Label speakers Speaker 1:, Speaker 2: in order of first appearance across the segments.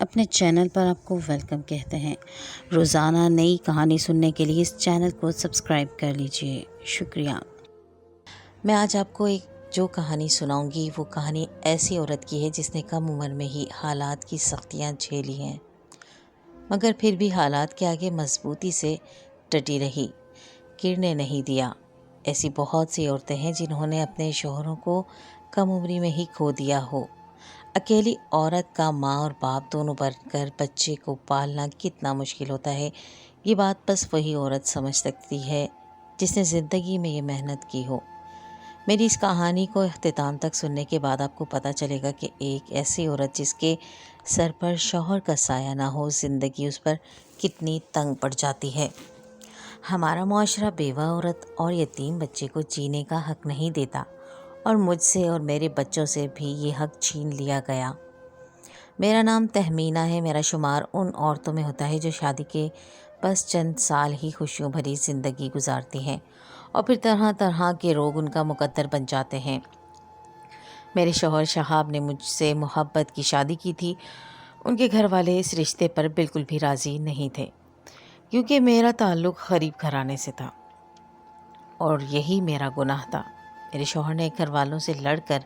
Speaker 1: اپنے چینل پر آپ کو ویلکم کہتے ہیں۔ روزانہ نئی کہانی سننے کے لیے اس چینل کو سبسکرائب کر لیجئے۔ شکریہ۔
Speaker 2: میں آج آپ کو جو کہانی سناؤں گی وہ کہانی ایسی عورت کی ہے جس نے کم عمر میں ہی حالات کی سختیاں جھیلی ہیں، مگر پھر بھی حالات کے آگے مضبوطی سے ڈٹی رہی، گرنے نہیں دیا۔ ایسی بہت سی عورتیں ہیں جنہوں نے اپنے شوہروں کو کم عمری میں ہی کھو دیا ہو۔ اکیلی عورت کا ماں اور باپ دونوں بن کر بچے کو پالنا کتنا مشکل ہوتا ہے، یہ بات بس وہی عورت سمجھ سکتی ہے جس نے زندگی میں یہ محنت کی ہو۔ میری اس کہانی کو اختتام تک سننے کے بعد آپ کو پتہ چلے گا کہ ایک ایسی عورت جس کے سر پر شوہر کا سایہ نہ ہو، زندگی اس پر کتنی تنگ پڑ جاتی ہے۔ ہمارا معاشرہ بیوہ عورت اور یتیم بچے کو جینے کا حق نہیں دیتا، اور مجھ سے اور میرے بچوں سے بھی یہ حق چھین لیا گیا۔ میرا نام تہمینہ ہے۔ میرا شمار ان عورتوں میں ہوتا ہے جو شادی کے بس چند سال ہی خوشیوں بھری زندگی گزارتی ہیں اور پھر طرح طرح کے روگ ان کا مقدر بن جاتے ہیں۔ میرے شوہر شہاب نے مجھ سے محبت کی شادی کی تھی۔ ان کے گھر والے اس رشتے پر بالکل بھی راضی نہیں تھے، کیونکہ میرا تعلق غریب گھرانے سے تھا اور یہی میرا گناہ تھا۔ میرے شوہر نے گھر والوں سے لڑ کر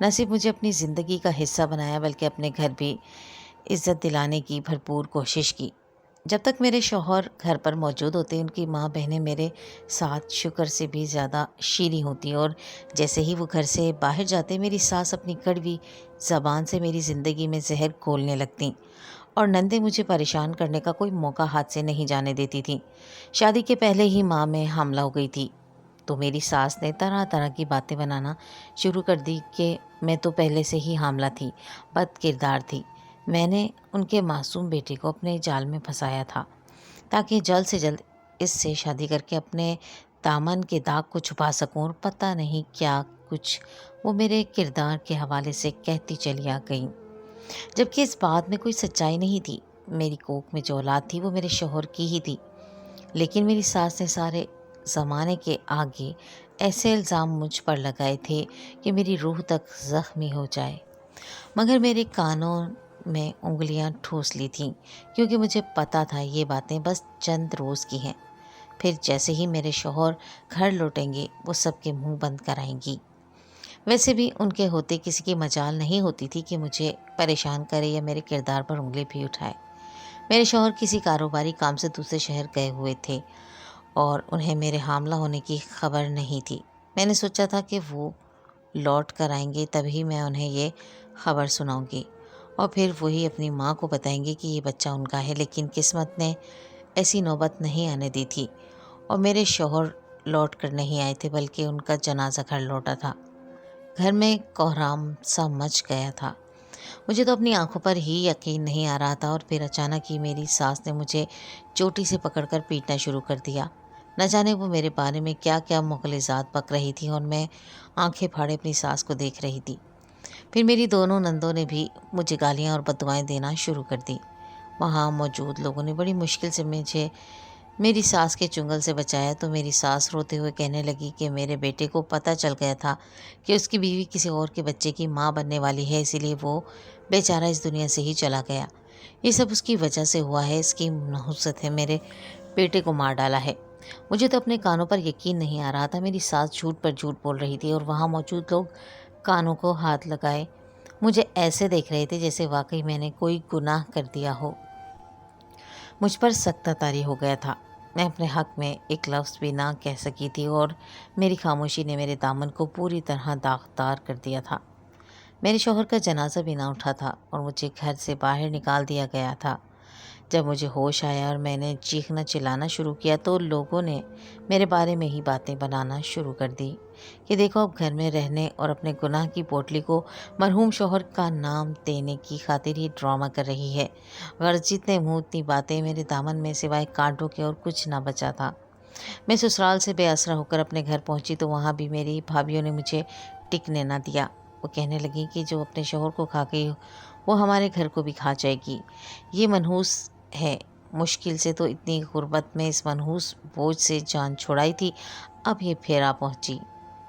Speaker 2: نہ صرف مجھے اپنی زندگی کا حصہ بنایا بلکہ اپنے گھر بھی عزت دلانے کی بھرپور کوشش کی۔ جب تک میرے شوہر گھر پر موجود ہوتے ان کی ماں بہنیں میرے ساتھ شکر سے بھی زیادہ شیریں ہوتی، اور جیسے ہی وہ گھر سے باہر جاتے میری ساس اپنی کڑوی زبان سے میری زندگی میں زہر گھولنے لگتیں اور نندیں مجھے پریشان کرنے کا کوئی موقع ہاتھ سے نہیں جانے دیتی تھیں۔ شادی کے پہلے ہی ماں میں حاملہ ہو گئی تھی تو میری ساس نے طرح طرح کی باتیں بنانا شروع کر دی کہ میں تو پہلے سے ہی حاملہ تھی، بد کردار تھی، میں نے ان کے معصوم بیٹے کو اپنے جال میں پھنسایا تھا تاکہ جلد سے جلد اس سے شادی کر کے اپنے دامن کے داغ کو چھپا سکوں، اور پتہ نہیں کیا کچھ وہ میرے کردار کے حوالے سے کہتی چلی آ گئیں، جبکہ اس بات میں کوئی سچائی نہیں تھی۔ میری کوکھ میں جو اولاد تھی وہ میرے شوہر کی ہی تھی، لیکن میری ساس نے سارے زمانے کے آگے ایسے الزام مجھ پر لگائے تھے کہ میری روح تک زخمی ہو جائے، مگر میرے کانوں میں انگلیاں ٹھوس لی تھیں، کیونکہ مجھے پتا تھا یہ باتیں بس چند روز کی ہیں، پھر جیسے ہی میرے شوہر گھر لوٹیں گے وہ سب کے منہ بند کرائیں گی۔ ویسے بھی ان کے ہوتے کسی کی مجال نہیں ہوتی تھی کہ مجھے پریشان کرے یا میرے کردار پر انگلی بھی اٹھائے۔ میرے شوہر کسی کاروباری کام سے دوسرے شہر گئے ہوئے تھے اور انہیں میرے حاملہ ہونے کی خبر نہیں تھی۔ میں نے سوچا تھا کہ وہ لوٹ کر آئیں گے تبھی میں انہیں یہ خبر سناؤں گی اور پھر وہی اپنی ماں کو بتائیں گے کہ یہ بچہ ان کا ہے، لیکن قسمت نے ایسی نوبت نہیں آنے دی تھی اور میرے شوہر لوٹ کر نہیں آئے تھے بلکہ ان کا جنازہ گھر لوٹا تھا۔ گھر میں کوہرام سا مچ گیا تھا۔ مجھے تو اپنی آنکھوں پر ہی یقین نہیں آ رہا تھا، اور پھر اچانک ہی میری ساس نے مجھے چوٹی سے پکڑ کر پیٹنا شروع کر دیا۔ نہ جانے وہ میرے بارے میں کیا کیا مغلظات بک رہی تھی اور میں آنکھیں پھاڑے اپنی ساس کو دیکھ رہی تھی۔ پھر میری دونوں نندوں نے بھی مجھے گالیاں اور بددعائیں دینا شروع کر دی۔ وہاں موجود لوگوں نے بڑی مشکل سے مجھے میری ساس کے چنگل سے بچایا تو میری ساس روتے ہوئے کہنے لگی کہ میرے بیٹے کو پتہ چل گیا تھا کہ اس کی بیوی کسی اور کے بچے کی ماں بننے والی ہے، اسی لیے وہ بیچارہ اس دنیا سے ہی چلا گیا۔ یہ سب اس کی وجہ سے ہوا ہے، اس کی نحوست ہے میرے بیٹے کو مار ڈالا ہے۔ مجھے تو اپنے کانوں پر یقین نہیں آ رہا تھا۔ میری ساس جھوٹ پر جھوٹ بول رہی تھی اور وہاں موجود لوگ کانوں کو ہاتھ لگائے مجھے ایسے دیکھ رہے تھے جیسے واقعی میں نے کوئی گناہ کر دیا ہو۔ مجھ پر سختہ طاری ہو گیا تھا۔ میں اپنے حق میں ایک لفظ بھی نہ کہہ سکی تھی اور میری خاموشی نے میرے دامن کو پوری طرح داغدار کر دیا تھا۔ میرے شوہر کا جنازہ بھی نہ اٹھا تھا اور مجھے گھر سے باہر نکال دیا گیا تھا۔ جب مجھے ہوش آیا اور میں نے چیخنا چلانا شروع کیا تو لوگوں نے میرے بارے میں ہی باتیں بنانا شروع کر دی کہ دیکھو اب گھر میں رہنے اور اپنے گناہ کی پوٹلی کو مرحوم شوہر کا نام دینے کی خاطر ہی ڈرامہ کر رہی ہے۔ غرض جتنے منہ اتنی باتیں، میرے دامن میں سوائے کانٹوں کے اور کچھ نہ بچا تھا۔ میں سسرال سے بے آسرا ہو کر اپنے گھر پہنچی تو وہاں بھی میری بھابھیوں نے مجھے ٹکنے نہ دیا۔ وہ کہنے لگیں کہ جو اپنے شوہر کو کھا گئی وہ ہمارے گھر کو بھی کھا جائے گی۔ یہ منحوس ہے، مشکل سے تو اتنی غربت میں اس منحوس بوجھ سے جان چھڑائی تھی، اب یہ پھیرا پہنچی۔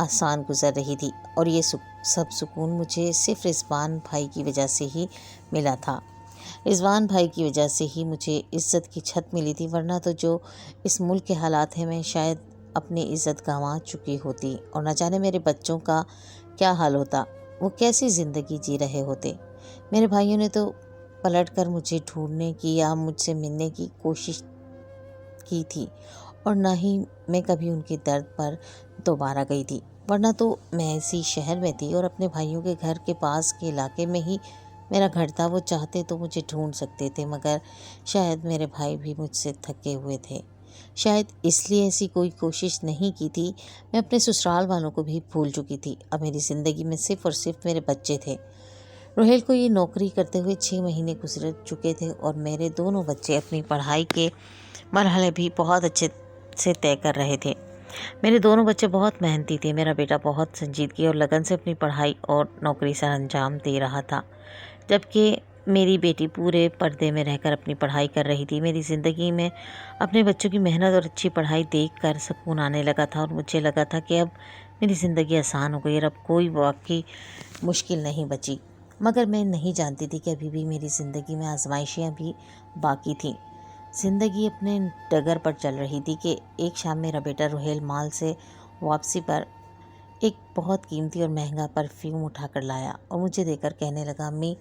Speaker 2: آسان گزر رہی تھی، اور یہ سب سکون مجھے صرف رضوان بھائی کی وجہ سے ہی ملا تھا۔ رضوان بھائی کی وجہ سے ہی مجھے عزت کی چھت ملی تھی، ورنہ تو جو اس ملک کے حالات ہیں میں شاید اپنی عزت گنوا چکی ہوتی، اور نہ جانے میرے بچوں کا کیا حال ہوتا، وہ کیسی زندگی جی رہے ہوتے۔ میرے بھائیوں نے تو پلٹ کر مجھے ڈھونڈنے کی یا مجھ سے ملنے کی کوشش کی تھی، اور نہ ہی میں کبھی ان کے درد پر دوبارہ گئی تھی، ورنہ تو میں اسی شہر میں تھی اور اپنے بھائیوں کے گھر کے پاس کے علاقے میں ہی میرا گھر تھا۔ وہ چاہتے تو مجھے ڈھونڈ سکتے تھے، مگر شاید میرے بھائی بھی مجھ سے تھکے ہوئے تھے، شاید اس لیے ایسی کوئی کوشش نہیں کی تھی۔ میں اپنے سسرال والوں کو بھی بھول چکی تھی، اب میری زندگی میں صرف اور صرف میرے بچے تھے۔ روہیل کو یہ نوکری کرتے ہوئے 6 مہینے گزر چکے تھے، اور میرے دونوں بچے اپنی پڑھائی کے مرحلے بھی بہت اچھے سے طے کر رہے تھے۔ میرے دونوں بچے بہت محنتی تھے۔ میرا بیٹا بہت سنجیدگی اور لگن سے اپنی پڑھائی اور نوکری سر انجام دے رہا تھا، جبکہ میری بیٹی پورے پردے میں رہ کر اپنی پڑھائی کر رہی تھی۔ میری زندگی میں اپنے بچوں کی محنت اور اچھی پڑھائی دیکھ کر سکون آنے لگا تھا، اور مجھے لگا تھا کہ اب میری زندگی آسان ہو گئی اور اب کوئی واقعی مشکل نہیں بچی۔ مگر میں نہیں جانتی تھی کہ ابھی بھی میری زندگی میں آزمائشیاں بھی باقی تھیں۔ زندگی اپنے ڈگر پر چل رہی تھی کہ ایک شام میرا بیٹا روہیل مال سے واپسی پر ایک بہت قیمتی اور مہنگا پرفیوم اٹھا کر لایا، اور مجھے دے کر کہنے لگا، امی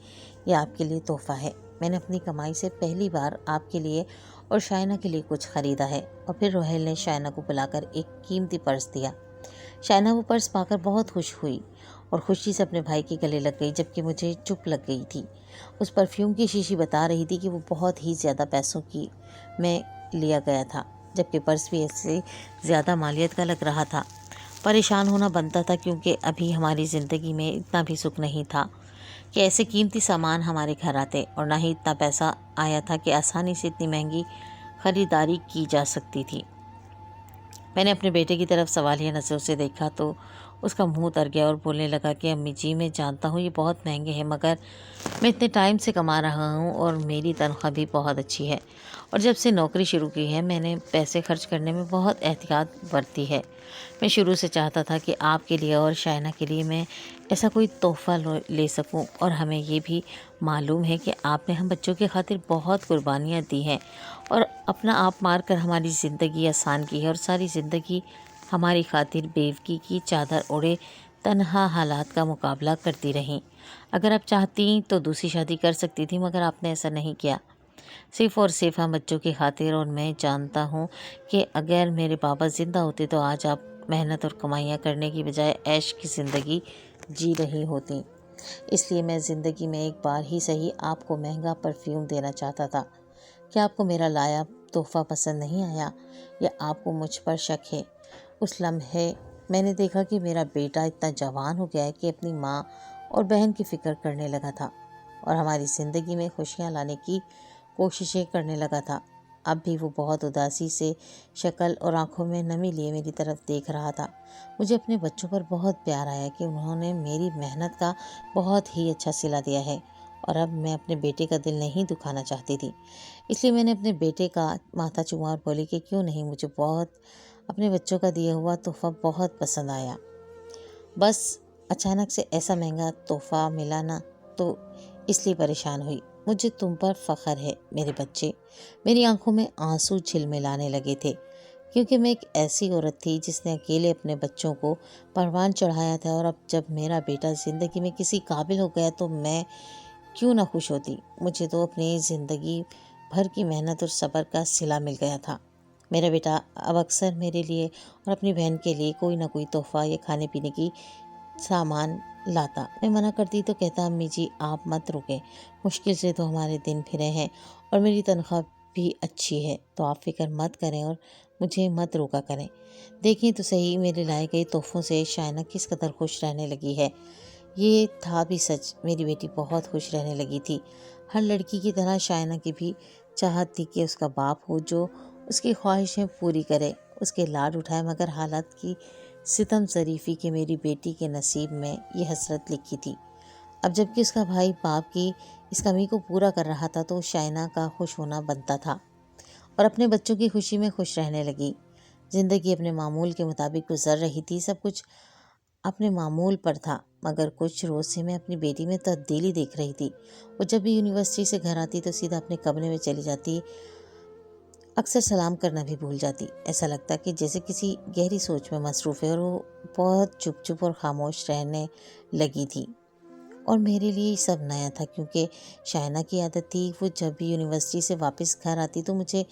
Speaker 2: یہ آپ کے لیے تحفہ ہے، میں نے اپنی کمائی سے پہلی بار آپ کے لیے اور شائنہ کے لیے کچھ خریدا ہے۔ اور پھر روہیل نے شائنہ کو بلا کر ایک قیمتی پرس دیا۔ شائنہ وہ پرس پا کر بہت خوش ہوئی اور خوشی سے اپنے بھائی کے گلے لگ گئی، جبکہ مجھے چپ لگ گئی تھی۔ اس پرفیوم کی شیشی بتا رہی تھی کہ وہ بہت ہی زیادہ پیسوں کی میں لیا گیا تھا، جبکہ پرس بھی ایسے زیادہ مالیت کا لگ رہا تھا۔ پریشان ہونا بنتا تھا، کیونکہ ابھی ہماری زندگی میں اتنا بھی سکھ نہیں تھا کہ ایسے قیمتی سامان ہمارے گھر آتے، اور نہ ہی اتنا پیسہ آیا تھا کہ آسانی سے اتنی مہنگی خریداری کی جا سکتی تھی۔ میں نے اپنے بیٹے کی طرف سوالیہ نظروں سے دیکھا تو اس کا منہ تر گیا اور بولنے لگا کہ امی جی میں جانتا ہوں یہ بہت مہنگے ہیں، مگر میں اتنے ٹائم سے کما رہا ہوں اور میری تنخواہ بھی بہت اچھی ہے، اور جب سے نوکری شروع کی ہے میں نے پیسے خرچ کرنے میں بہت احتیاط برتی ہے۔ میں شروع سے چاہتا تھا کہ آپ کے لیے اور شائنہ کے لیے میں ایسا کوئی تحفہ لے سکوں، اور ہمیں یہ بھی معلوم ہے کہ آپ نے ہم بچوں کی خاطر بہت قربانیاں دی ہیں اور اپنا آپ مار کر ہماری زندگی آسان کی ہے، اور ساری زندگی ہماری خاطر بیوگی کی چادر اوڑھے تنہا حالات کا مقابلہ کرتی رہیں۔ اگر آپ چاہتی تو دوسری شادی کر سکتی تھی، مگر آپ نے ایسا نہیں کیا، صرف اور صرف ہم بچوں کی خاطر۔ اور میں جانتا ہوں کہ اگر میرے بابا زندہ ہوتے تو آج آپ محنت اور کمائیاں کرنے کی بجائے عیش کی زندگی جی رہی ہوتی۔ اس لیے میں زندگی میں ایک بار ہی صحیح آپ کو مہنگا پرفیوم دینا چاہتا تھا۔ کیا آپ کو میرا لایا تحفہ پسند نہیں آیا، یا آپ کو مجھ پر شک ہے؟ اس لمحے میں نے دیکھا کہ میرا بیٹا اتنا جوان ہو گیا ہے کہ اپنی ماں اور بہن کی فکر کرنے لگا تھا، اور ہماری زندگی میں خوشیاں لانے کی کوششیں کرنے لگا تھا۔ اب بھی وہ بہت اداسی سے شکل اور آنکھوں میں نمی لیے میری طرف دیکھ رہا تھا۔ مجھے اپنے بچوں پر بہت پیار آیا کہ انہوں نے میری محنت کا بہت ہی اچھا صلہ دیا ہے، اور اب میں اپنے بیٹے کا دل نہیں دکھانا چاہتی تھی۔ اس لیے میں نے اپنے بیٹے کا ماتھا چوما اور بولی کہ کیوں نہیں، مجھے بہت اپنے بچوں کا دیا ہوا تحفہ بہت پسند آیا، بس اچانک سے ایسا مہنگا تحفہ ملا نا تو اس لیے پریشان ہوئی۔ مجھے تم پر فخر ہے میرے بچے۔ میری آنکھوں میں آنسو جھلملانے لگے تھے، کیونکہ میں ایک ایسی عورت تھی جس نے اکیلے اپنے بچوں کو پروان چڑھایا تھا، اور اب جب میرا بیٹا زندگی میں کسی قابل ہو گیا تو میں کیوں نہ خوش ہوتی۔ مجھے تو اپنی زندگی بھر کی محنت اور صبر کا صلہ مل گیا تھا۔ میرا بیٹا اب اکثر میرے لیے اور اپنی بہن کے لیے کوئی نہ کوئی تحفہ یا کھانے پینے کی سامان لاتا۔ میں منع کرتی تو کہتا، امی جی آپ مت رکیں، مشکل سے تو ہمارے دن پھرے ہیں اور میری تنخواہ بھی اچھی ہے، تو آپ فکر مت کریں اور مجھے مت روکا کریں۔ دیکھیں تو صحیح میرے لائے گئے تحفوں سے شائنہ کس قدر خوش رہنے لگی ہے۔ یہ تھا بھی سچ، میری بیٹی بہت خوش رہنے لگی تھی۔ ہر لڑکی کی طرح شائنہ کی بھی چاہت تھی کہ اس کا باپ ہو جو اس کی خواہشیں پوری کرے، اس کے لاڈ اٹھائے، مگر حالات کی ستم ظریفی کہ میری بیٹی کے نصیب میں یہ حسرت لکھی تھی۔ اب جب کہ اس کا بھائی باپ کی اس کمی کو پورا کر رہا تھا تو شائنہ کا خوش ہونا بنتا تھا، اور اپنے بچوں کی خوشی میں خوش رہنے لگی۔ زندگی اپنے معمول کے مطابق گزر رہی تھی، سب کچھ اپنے معمول پر تھا، مگر کچھ روز سے میں اپنی بیٹی میں تبدیلی دیکھ رہی تھی۔ وہ جب بھی یونیورسٹی سے گھر آتی تو سیدھا اپنے کمرے میں چلی جاتی، اکثر سلام کرنا بھی بھول جاتی۔ ایسا لگتا کہ جیسے کسی گہری سوچ میں مصروف ہے اور وہ بہت چپ چپ اور خاموش رہنے لگی تھی۔ اور میرے لیے یہ سب نیا تھا، کیونکہ شائنہ کی عادت تھی وہ جب بھی یونیورسٹی سے واپس گھر آتی تو مجھے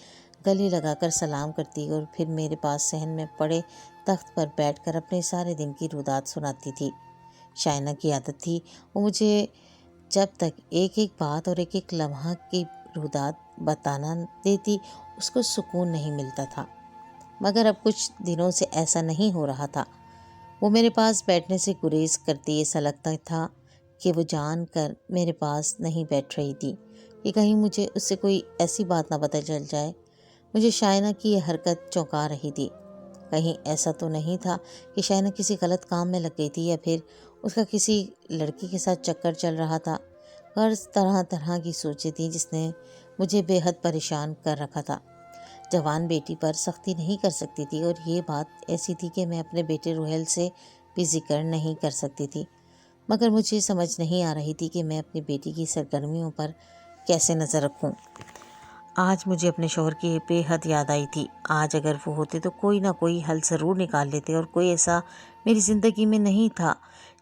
Speaker 2: گلے لگا کر سلام کرتی اور پھر میرے پاس صحن میں پڑے تخت پر بیٹھ کر اپنے سارے دن کی رودات سناتی تھی۔ شائنہ کی عادت تھی وہ مجھے جب تک ایک ایک بات اور ایک ایک لمحہ کی رودات بتانا دیتی اس کو سکون نہیں ملتا تھا، مگر اب کچھ دنوں سے ایسا نہیں ہو رہا تھا۔ وہ میرے پاس بیٹھنے سے گریز کرتی، ایسا لگتا تھا کہ وہ جان کر میرے پاس نہیں بیٹھ رہی تھی کہ کہیں مجھے اس سے کوئی ایسی بات نہ پتہ چل جائے۔ مجھے شائنہ کی یہ حرکت چونکا رہی تھی۔ کہیں ایسا تو نہیں تھا کہ شائنہ کسی غلط کام میں لگ گئی تھی یا پھر اس کا کسی لڑکی کے ساتھ چکر چل رہا تھا۔ غرض طرح طرح کی سوچیں تھیں جس نے مجھے بے حد پریشان کر رکھا تھا۔ جوان بیٹی پر سختی نہیں کر سکتی تھی، اور یہ بات ایسی تھی کہ میں اپنے بیٹے روحیل سے بھی ذکر نہیں کر سکتی تھی، مگر مجھے سمجھ نہیں آ رہی تھی کہ میں اپنی بیٹی کی سرگرمیوں پر کیسے نظر رکھوں۔ آج مجھے اپنے شوہر کی بے حد یاد آئی تھی۔ آج اگر وہ ہوتے تو کوئی نہ کوئی حل ضرور نکال لیتے، اور کوئی ایسا میری زندگی میں نہیں تھا۔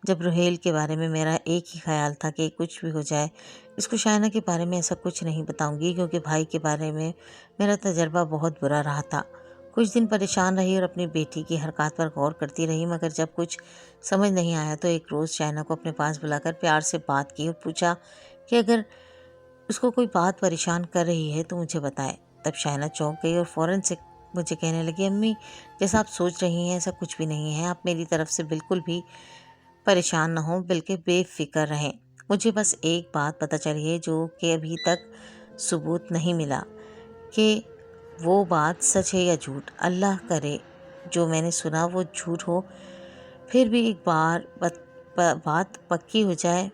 Speaker 2: جب روحیل کے بارے میں میرا ایک ہی خیال تھا کہ کچھ بھی ہو جائے اس کو شائنہ کے بارے میں ایسا کچھ نہیں بتاؤں گی، کیونکہ بھائی کے بارے میں میرا تجربہ بہت برا رہا تھا۔ کچھ دن پریشان رہی اور اپنی بیٹی کی حرکات پر غور کرتی رہی، مگر جب کچھ سمجھ نہیں آیا تو ایک روز شائنہ کو اپنے پاس بلا کر پیار سے بات کی اور پوچھا کہ اگر اس کو کوئی بات پریشان کر رہی ہے تو مجھے بتائے۔ تب شائنہ چونک گئی اور فوراً سے مجھے کہنے لگی، امی جیسا آپ سوچ رہی ہیں ایسا کچھ بھی نہیں ہے، آپ میری طرف سے بالکل بھی پریشان نہ ہوں بلکہ بے فکر رہیں۔ مجھے بس ایک بات پتہ چلی ہے جو کہ ابھی تک ثبوت نہیں ملا کہ وہ بات سچ ہے یا جھوٹ۔ اللہ کرے جو میں نے سنا وہ جھوٹ ہو، پھر بھی ایک بار بات پکی ہو جائے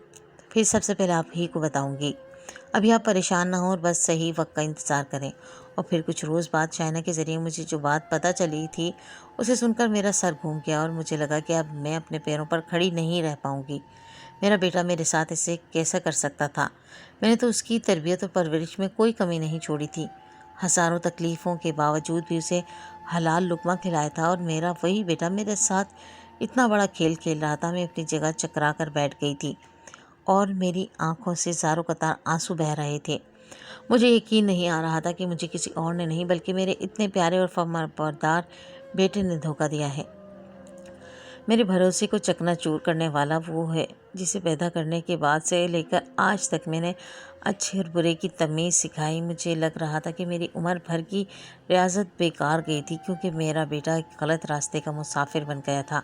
Speaker 2: پھر سب سے پہلے آپ ہی کو بتاؤں گی۔ ابھی آپ پریشان نہ ہوں اور بس صحیح وقت کا انتظار کریں۔ اور پھر کچھ روز بعد شائنہ کے ذریعے مجھے جو بات پتہ چلی تھی اسے سن کر میرا سر گھوم گیا، اور مجھے لگا کہ اب میں اپنے پیروں پر کھڑی نہیں رہ پاؤں گی۔ میرا بیٹا میرے ساتھ اسے کیسا کر سکتا تھا؟ میں نے تو اس کی تربیت اور پرورش میں کوئی کمی نہیں چھوڑی تھی۔ ہزاروں تکلیفوں کے باوجود بھی اسے حلال لقمہ کھلایا تھا، اور میرا وہی بیٹا میرے ساتھ اتنا بڑا کھیل کھیل رہا تھا۔ میں اپنی جگہ چکرا کر بیٹھ گئی تھی اور میری آنکھوں سے زاروں قطار آنسو بہہ رہے تھے۔ مجھے یقین نہیں آ رہا تھا کہ مجھے کسی اور نے نہیں بلکہ میرے اتنے پیارے اور فرمانبردار بیٹے نے دھوکہ دیا ہے۔ میرے بھروسے کو چکنا چور کرنے والا وہ ہے جسے پیدا کرنے کے بعد سے لے کر آج تک میں نے اچھے اور برے کی تمیز سکھائی۔ مجھے لگ رہا تھا کہ میری عمر بھر کی ریاضت بیکار گئی تھی، کیونکہ میرا بیٹا ایک غلط راستے کا مسافر بن گیا تھا۔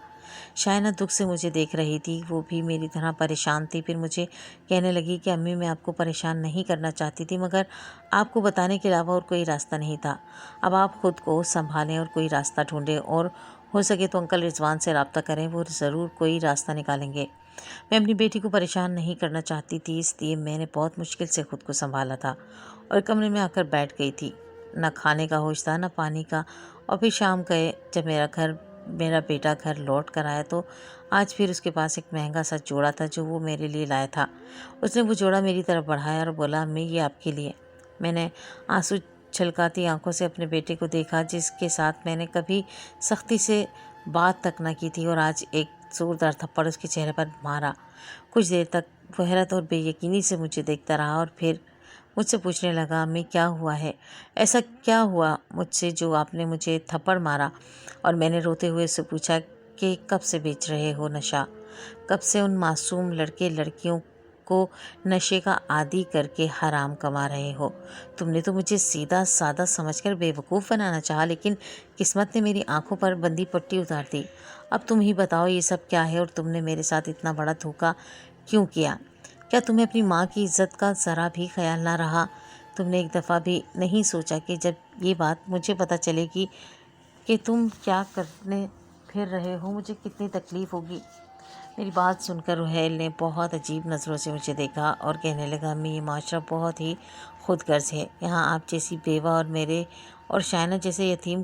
Speaker 2: شائنہ دکھ سے مجھے دیکھ رہی تھی، وہ بھی میری طرح پریشان تھی۔ پھر مجھے کہنے لگی کہ امی میں آپ کو پریشان نہیں کرنا چاہتی تھی، مگر آپ کو بتانے کے علاوہ اور کوئی راستہ نہیں تھا۔ اب آپ خود کو سنبھالیں اور کوئی راستہ ڈھونڈیں، اور ہو سکے تو انکل رضوان سے رابطہ کریں، وہ ضرور کوئی راستہ نکالیں گے۔ میں اپنی بیٹی کو پریشان نہیں کرنا چاہتی تھی، اس لیے میں نے بہت مشکل سے خود کو سنبھالا تھا اور کمرے میں آ کر بیٹھ گئی تھی۔ نہ کھانے کا ہوش تھا نہ پانی کا۔ اور پھر شام گئے جب میرا بیٹا گھر لوٹ کر آیا تو آج پھر اس کے پاس ایک مہنگا سا جوڑا تھا جو وہ میرے لیے لایا تھا۔ اس نے وہ جوڑا میری طرف بڑھایا اور بولا، امی یہ آپ کے لیے۔ میں نے آنسو چھلکاتی آنکھوں سے اپنے بیٹے کو دیکھا، جس کے ساتھ میں نے کبھی سختی سے بات تک نہ کی تھی، اور آج ایک زوردار تھپڑ اس کے چہرے پر مارا۔ کچھ دیر تک وہ حیرت اور بے یقینی سے مجھے دیکھتا رہا اور پھر مجھ سے پوچھنے لگا، امی کیا ہوا ہے؟ ایسا کیا ہوا مجھ سے جو آپ نے مجھے تھپڑ مارا؟ اور میں نے روتے ہوئے اس سے پوچھا کہ کب سے بیچ رہے ہو نشہ؟ کب سے ان معصوم لڑکے لڑکیوں کو نشے کا عادی کر کے حرام کما رہے ہو؟ تم نے تو مجھے سیدھا سادہ سمجھ کر بے وقوف بنانا چاہا، لیکن قسمت نے میری آنکھوں پر بندی پٹی اتار دی۔ اب تم ہی بتاؤ یہ سب کیا ہے، اور تم نے میرے ساتھ اتنا بڑا دھوکہ کیوں کیا؟ کیا تمہیں اپنی ماں کی عزت کا ذرا بھی خیال نہ رہا؟ تم نے ایک دفعہ بھی نہیں سوچا کہ جب یہ بات مجھے پتہ چلے گی کہ تم کیا کرنے پھر رہے ہو مجھے کتنی تکلیف ہوگی؟ میری بات سن کر روحیل نے بہت عجیب نظروں سے مجھے دیکھا اور کہنے لگا، امی یہ معاشرہ بہت ہی خود غرض ہے۔ یہاں آپ جیسی بیوہ اور میرے اور شائنہ جیسے یتیم